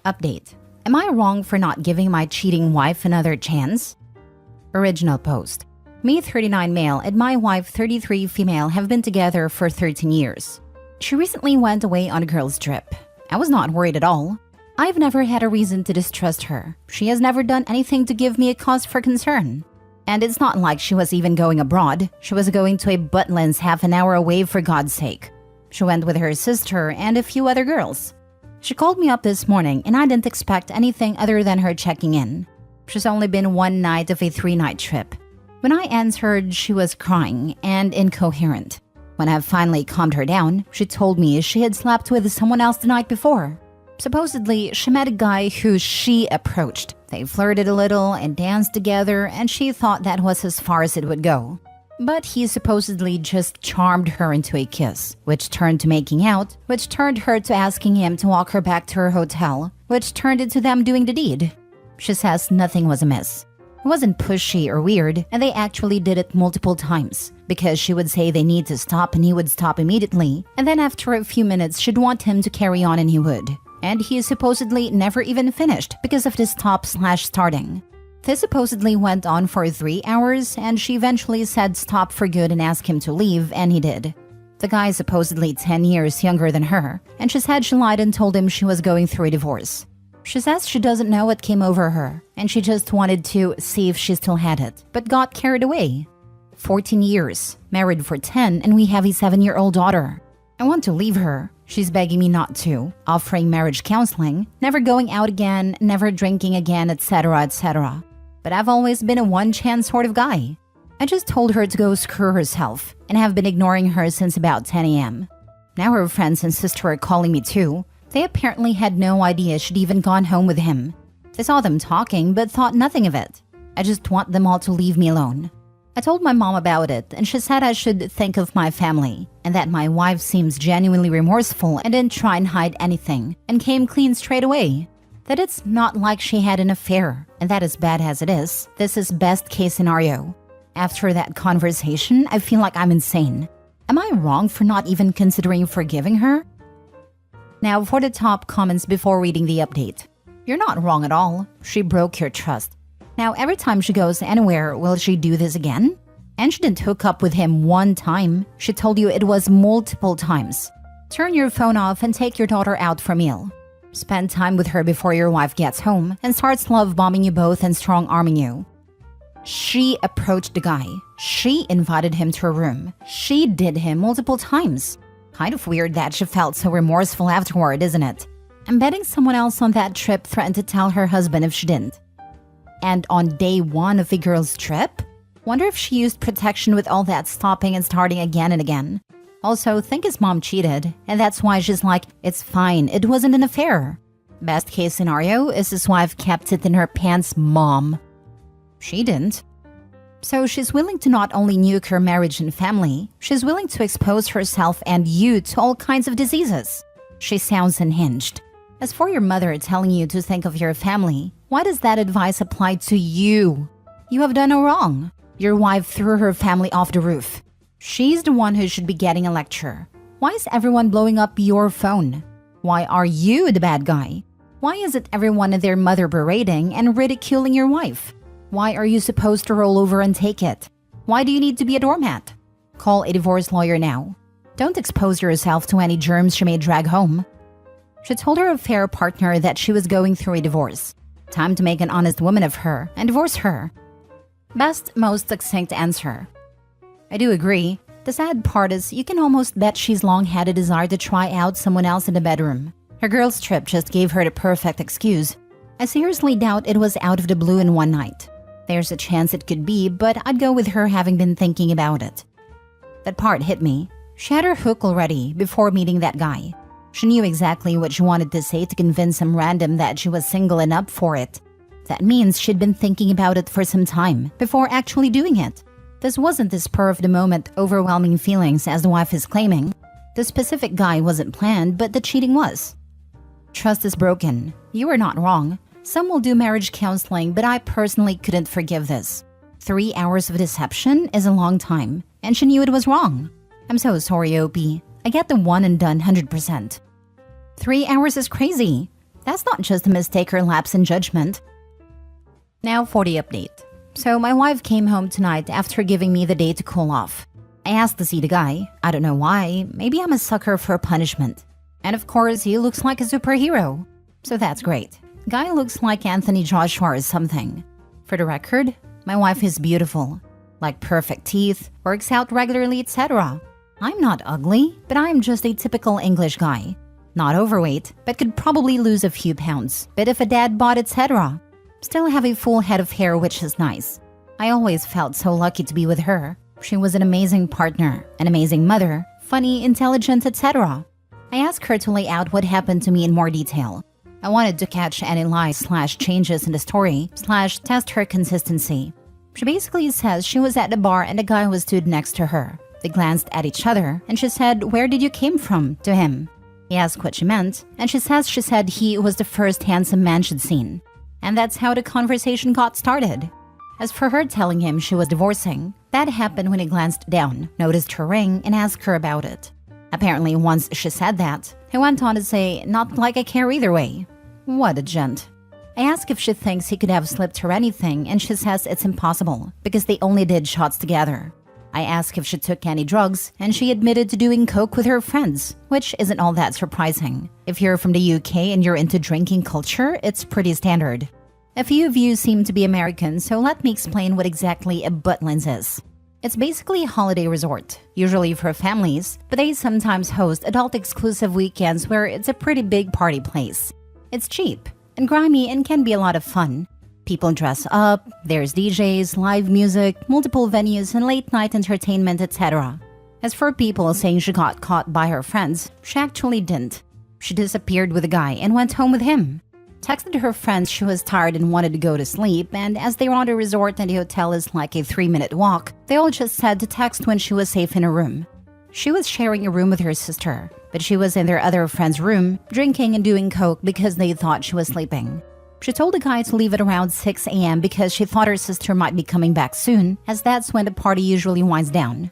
Update. Am I wrong for not giving my cheating wife another chance? Original post. Me 39 male and my wife 33 female have been together for 13 years. She recently went away on a girls' trip. I was not worried at all. I've never had a reason to distrust her. She has never done anything to give me a cause for concern. And it's not like she was even going abroad. She was going to a Butlins half an hour away for God's sake. She went with her sister and a few other girls. She called me up this morning and I didn't expect anything other than her checking in. She's only been one night of a 3-night trip. When I answered, she was crying and incoherent. When I finally calmed her down, she told me she had slept with someone else the night before. Supposedly, she met a guy who she approached. They flirted a little and danced together, and she thought that was as far as it would go. But he supposedly just charmed her into a kiss, which turned to making out, which turned her to asking him to walk her back to her hotel, which turned into them doing the deed. She says nothing was amiss. It wasn't pushy or weird, and they actually did it multiple times, because she would say they need to stop and he would stop immediately, and then after a few minutes she'd want him to carry on and he would. And he supposedly never even finished because of this stop/starting. This supposedly went on for 3 hours, and she eventually said stop for good and asked him to leave, and he did. The guy is supposedly 10 years younger than her, and she said she lied and told him she was going through a divorce. She says she doesn't know what came over her, and she just wanted to see if she still had it, but got carried away. 14 years, married for 10, and we have a 7-year-old daughter. I want to leave her. She's begging me not to, offering marriage counseling, never going out again, never drinking again, etc., etc. But I've always been a one-chance sort of guy. I just told her to go screw herself, and have been ignoring her since about 10 a.m. Now her friends and sister are calling me too. They apparently had no idea she'd even gone home with him. They saw them talking, but thought nothing of it. I just want them all to leave me alone. I told my mom about it, and she said I should think of my family, and that my wife seems genuinely remorseful and didn't try and hide anything, and came clean straight away. That it's not like she had an affair, and that as bad as it is, this is best case scenario. After that conversation, I feel like I'm insane. Am I wrong for not even considering forgiving her? Now for the top comments before reading the update. You're not wrong at all. She broke your trust. Now every time she goes anywhere, will she do this again? And she didn't hook up with him one time. She told you it was multiple times. Turn your phone off and take your daughter out for a meal. Spend time with her before your wife gets home and starts love bombing you both and strong arming you. She approached the guy. She invited him to her room. She did him multiple times. Kind of weird that she felt so remorseful afterward, isn't it? I'm betting someone else on that trip threatened to tell her husband if she didn't. And on day 1 of the girl's trip? Wonder if she used protection with all that stopping and starting again and again. Also, think his mom cheated, and that's why she's like, it's fine, it wasn't an affair. Best case scenario is his wife kept it in her pants, mom. She didn't. So she's willing to not only nuke her marriage and family, she's willing to expose herself and you to all kinds of diseases. She sounds unhinged. As for your mother telling you to think of your family, why does that advice apply to you? You have done no wrong. Your wife threw her family off the roof. She's the one who should be getting a lecture. Why is everyone blowing up your phone? Why are you the bad guy? Why is it everyone and their mother berating and ridiculing your wife? Why are you supposed to roll over and take it? Why do you need to be a doormat? Call a divorce lawyer now. Don't expose yourself to any germs she may drag home. She told her affair partner that she was going through a divorce. Time to make an honest woman of her and divorce her. Best, most succinct answer. I do agree. The sad part is you can almost bet she's long had a desire to try out someone else in the bedroom. Her girl's trip just gave her the perfect excuse. I seriously doubt it was out of the blue in one night. There's a chance it could be, but I'd go with her having been thinking about it. That part hit me. She had her hook already before meeting that guy. She knew exactly what she wanted to say to convince some random that she was single and up for it. That means she'd been thinking about it for some time before actually doing it. This wasn't the spur of the moment overwhelming feelings as the wife is claiming. The specific guy wasn't planned, but the cheating was. Trust is broken. You are not wrong. Some will do marriage counseling, but I personally couldn't forgive this. 3 hours of deception is a long time, and she knew it was wrong. I'm so sorry, OP. I get the one and done 100%. 3 hours is crazy. That's not just a mistake or lapse in judgment. Now for the update. So my wife came home tonight after giving me the day to cool off. I asked to see the guy. I don't know why. Maybe I'm a sucker for punishment. And of course, he looks like a superhero. So that's great. Guy looks like Anthony Joshua or something. For the record, my wife is beautiful. Like perfect teeth, works out regularly, etc. I'm not ugly, but I'm just a typical English guy. Not overweight, but could probably lose a few pounds. Bit of a dad bod, etc. Still have a full head of hair, which is nice. I always felt so lucky to be with her. She was an amazing partner, an amazing mother, funny, intelligent, etc. I asked her to lay out what happened to me in more detail. I wanted to catch any lies/changes in the story/test her consistency. She basically says she was at the bar and a guy was stood next to her. They glanced at each other and she said, "Where did you came from?" to him. He asked what she meant and she said he was the first handsome man she'd seen. And that's how the conversation got started. As for her telling him she was divorcing, that happened when he glanced down, noticed her ring, and asked her about it. Apparently, once she said that, he went on to say, "Not like I care either way." What a gent. I asked if she thinks he could have slipped her anything, and she says it's impossible, because they only did shots together. I asked if she took any drugs, and she admitted to doing coke with her friends, which isn't all that surprising. If you're from the UK and you're into drinking culture, it's pretty standard. A few of you seem to be American, so let me explain what exactly a Butlins is. It's basically a holiday resort, usually for families, but they sometimes host adult-exclusive weekends where it's a pretty big party place. It's cheap and grimy and can be a lot of fun. People dress up, there's DJs, live music, multiple venues, and late-night entertainment, etc. As for people saying she got caught by her friends, she actually didn't. She disappeared with a guy and went home with him. Texted her friends she was tired and wanted to go to sleep, and as they were on the resort and the hotel is like a 3-minute walk, they all just said to text when she was safe in her room. She was sharing a room with her sister, but she was in their other friend's room, drinking and doing coke because they thought she was sleeping. She told the guy to leave at around 6 a.m. because she thought her sister might be coming back soon, as that's when the party usually winds down.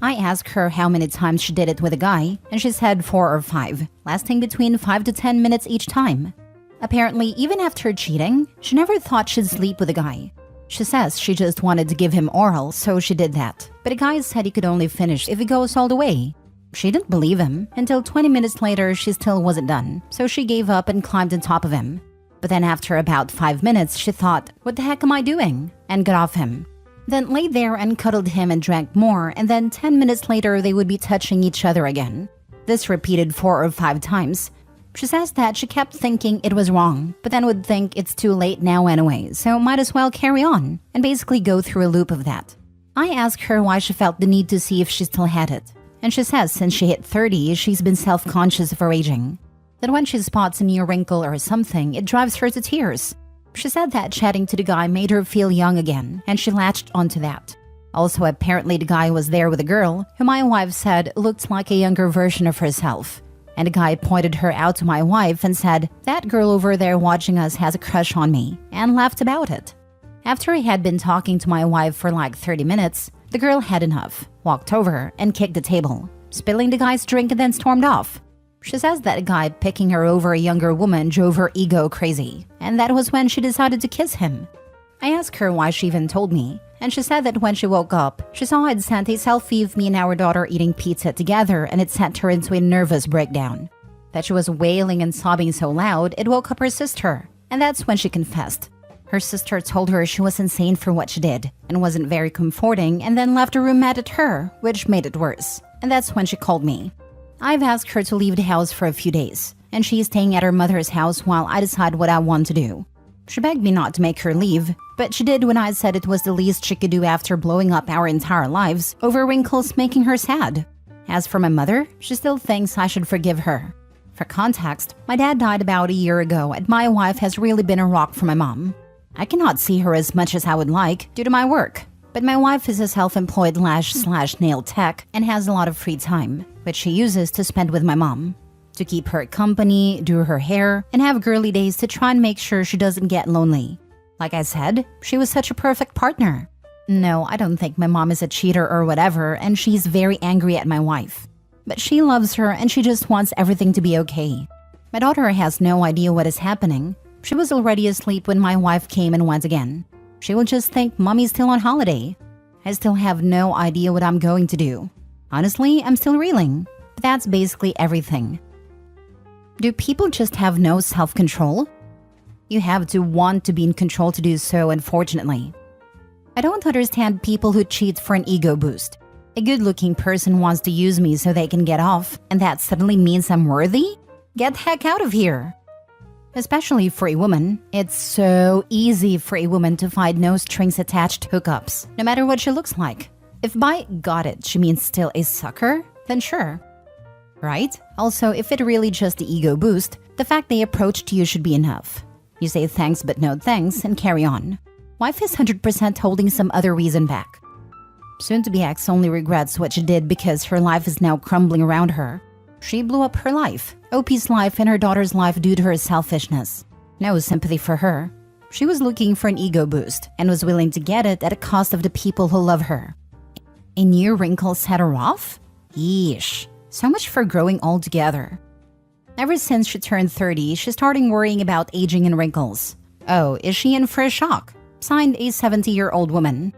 I asked her how many times she did it with a guy, and she said 4 or 5, lasting between 5 to 10 minutes each time. Apparently, even after cheating, she never thought she'd sleep with a guy. She says she just wanted to give him oral, so she did that. But the guy said he could only finish if he goes all the way. She didn't believe him, until 20 minutes later she still wasn't done, so she gave up and climbed on top of him. But then after about 5 minutes, she thought, "What the heck am I doing?" and got off him. Then laid there and cuddled him and drank more, and then 10 minutes later they would be touching each other again. This repeated 4 or 5 times. She says that she kept thinking it was wrong, but then would think it's too late now anyway, so might as well carry on, and basically go through a loop of that. I asked her why she felt the need to see if she still had it, and she says since she hit 30, she's been self-conscious of her aging. That when she spots a new wrinkle or something, it drives her to tears. She said that chatting to the guy made her feel young again, and she latched onto that. Also, apparently the guy was there with a girl, who my wife said looked like a younger version of herself. And the guy pointed her out to my wife and said, "That girl over there watching us has a crush on me," and laughed about it. After he had been talking to my wife for like 30 minutes, the girl had enough, walked over, and kicked the table, spilling the guy's drink and then stormed off. She says that a guy picking her over a younger woman drove her ego crazy, and that was when she decided to kiss him. I asked her why she even told me, and she said that when she woke up, she saw I'd sent a selfie of me and our daughter eating pizza together, and it sent her into a nervous breakdown. That she was wailing and sobbing so loud, it woke up her sister, and that's when she confessed. Her sister told her she was insane for what she did, and wasn't very comforting, and then left her room mad at her, which made it worse, and that's when she called me. I've asked her to leave the house for a few days, and she's staying at her mother's house while I decide what I want to do. She begged me not to make her leave, but she did when I said it was the least she could do after blowing up our entire lives over Wrinkles making her sad. As for my mother, she still thinks I should forgive her. For context, my dad died about a year ago, and my wife has really been a rock for my mom. I cannot see her as much as I would like due to my work, but my wife is a self-employed lash/nail tech and has a lot of free time, which she uses to spend with my mom. To keep her company, do her hair, and have girly days to try and make sure she doesn't get lonely. Like I said, she was such a perfect partner. No, I don't think my mom is a cheater or whatever, and she's very angry at my wife. But she loves her and she just wants everything to be okay. My daughter has no idea what is happening. She was already asleep when my wife came and went again. She will just think mommy's still on holiday. I still have no idea what I'm going to do. Honestly, I'm still reeling. But that's basically everything. Do people just have no self-control? You have to want to be in control to do so, unfortunately. I don't understand people who cheat for an ego boost. A good-looking person wants to use me so they can get off, and that suddenly means I'm worthy? Get the heck out of here! Especially for a woman, it's so easy for a woman to find no-strings-attached hookups, no matter what she looks like. If by got it she means still a sucker, then sure. Right? Also, if it really just the ego boost, the fact they approached you should be enough. You say thanks but no thanks and carry on. Wife is 100% holding some other reason back. Soon-to-be ex only regrets what she did because her life is now crumbling around her. She blew up her life, OP's life and her daughter's life due to her selfishness. No sympathy for her. She was looking for an ego boost and was willing to get it at a cost of the people who love her. A new wrinkle set her off? Yeesh. So much for growing old together. Ever since she turned 30, she's starting worrying about aging and wrinkles. Oh, is she in for a shock? Signed, a 70-year-old woman.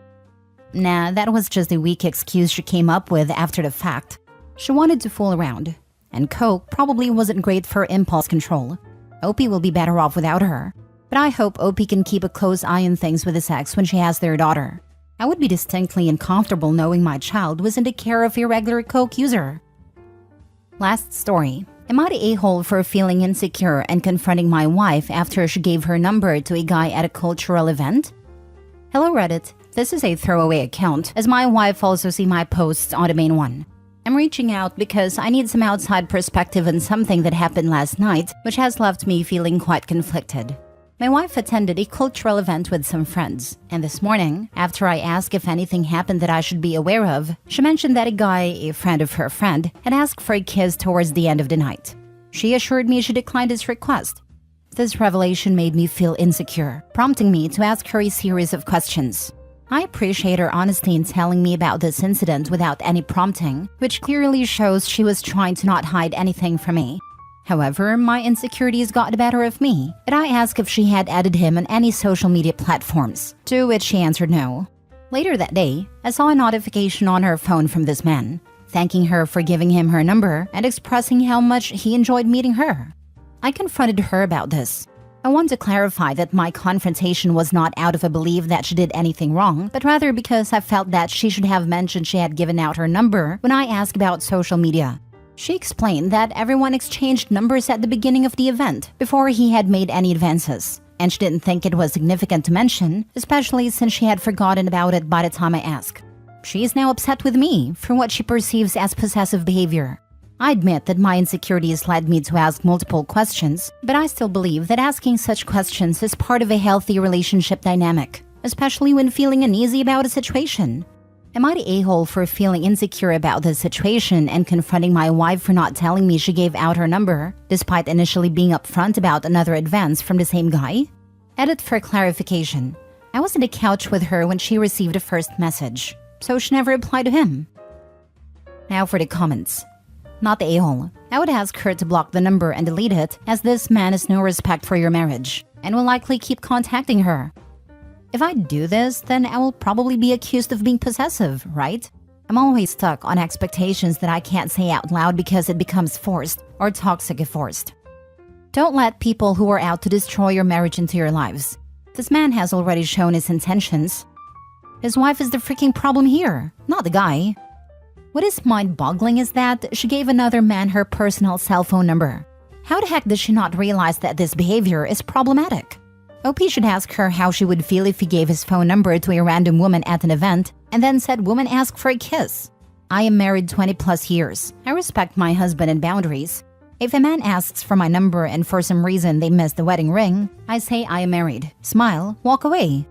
Nah, that was just a weak excuse she came up with after the fact. She wanted to fool around. And coke probably wasn't great for impulse control. OP will be better off without her. But I hope OP can keep a close eye on things with his ex when she has their daughter. I would be distinctly uncomfortable knowing my child was in the care of a regular coke user. Last story. Am I the a-hole for feeling insecure and confronting my wife after she gave her number to a guy at a cultural event? Hello Reddit. This is a throwaway account, as my wife also see my posts on the main one. I'm reaching out because I need some outside perspective on something that happened last night, which has left me feeling quite conflicted. My wife attended a cultural event with some friends, and this morning, after I asked if anything happened that I should be aware of, she mentioned that a guy, a friend of her friend, had asked for a kiss towards the end of the night. She assured me she declined his request. This revelation made me feel insecure, prompting me to ask her a series of questions. I appreciate her honesty in telling me about this incident without any prompting, which clearly shows she was trying to not hide anything from me. However, my insecurities got the better of me, and I asked if she had added him on any social media platforms, to which she answered no. Later that day, I saw a notification on her phone from this man, thanking her for giving him her number and expressing how much he enjoyed meeting her. I confronted her about this. I want to clarify that my confrontation was not out of a belief that she did anything wrong, but rather because I felt that she should have mentioned she had given out her number when I asked about social media. She explained that everyone exchanged numbers at the beginning of the event before he had made any advances, and she didn't think it was significant to mention, especially since she had forgotten about it by the time I asked. She is now upset with me for what she perceives as possessive behavior. I admit that my insecurities led me to ask multiple questions, but I still believe that asking such questions is part of a healthy relationship dynamic, especially when feeling uneasy about a situation. Am I the a-hole for feeling insecure about this situation and confronting my wife for not telling me she gave out her number, despite initially being upfront about another advance from the same guy? Edit for clarification. I was on the couch with her when she received the first message, so she never replied to him. Now for the comments. Not the a-hole. I would ask her to block the number and delete it, as this man has no respect for your marriage and will likely keep contacting her. If I do this, then I will probably be accused of being possessive, right? I'm always stuck on expectations that I can't say out loud because it becomes forced or toxic if forced. Don't let people who are out to destroy your marriage into your lives. This man has already shown his intentions. His wife is the freaking problem here, not the guy. What is mind-boggling is that she gave another man her personal cell phone number. How the heck does she not realize that this behavior is problematic? OP should ask her how she would feel if he gave his phone number to a random woman at an event and then said woman ask for a kiss. I am married 20 plus years. I respect my husband and boundaries. If a man asks for my number and for some reason they miss the wedding ring, I say I am married, smile, walk away.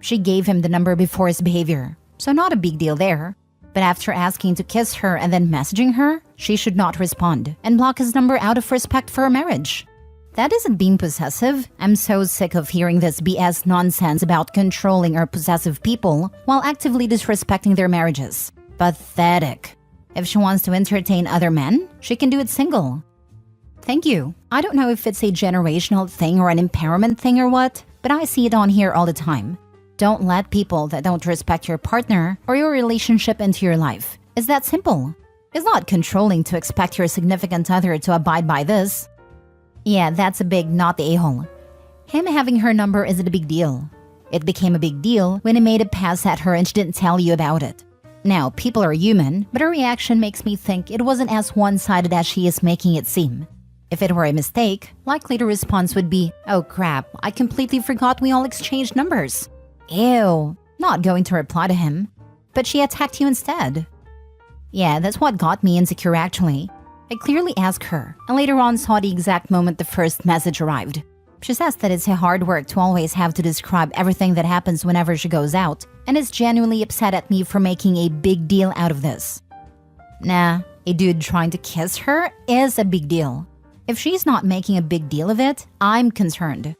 She gave him the number before his behavior, so not a big deal there. But after asking to kiss her and then messaging her, she should not respond and block his number out of respect for her marriage. That isn't being possessive. I'm so sick of hearing this BS nonsense about controlling or possessive people while actively disrespecting their marriages. Pathetic. If she wants to entertain other men, she can do it single. Thank you. I don't know if it's a generational thing or an empowerment thing or what, but I see it on here all the time. Don't let people that don't respect your partner or your relationship into your life. It's that simple. It's not controlling to expect your significant other to abide by this. Yeah, that's a big not the a-hole. Him having her number isn't a big deal. It became a big deal when he made a pass at her and she didn't tell you about it. Now, people are human, but her reaction makes me think it wasn't as one-sided as she is making it seem. If it were a mistake, likely the response would be, "Oh crap, I completely forgot we all exchanged numbers." Ew, not going to reply to him. But she attacked you instead. Yeah, that's what got me insecure actually. I clearly asked her, and later on saw the exact moment the first message arrived. She says that it's a hard work to always have to describe everything that happens whenever she goes out, and is genuinely upset at me for making a big deal out of this. Nah, a dude trying to kiss her is a big deal. If she's not making a big deal of it, I'm concerned.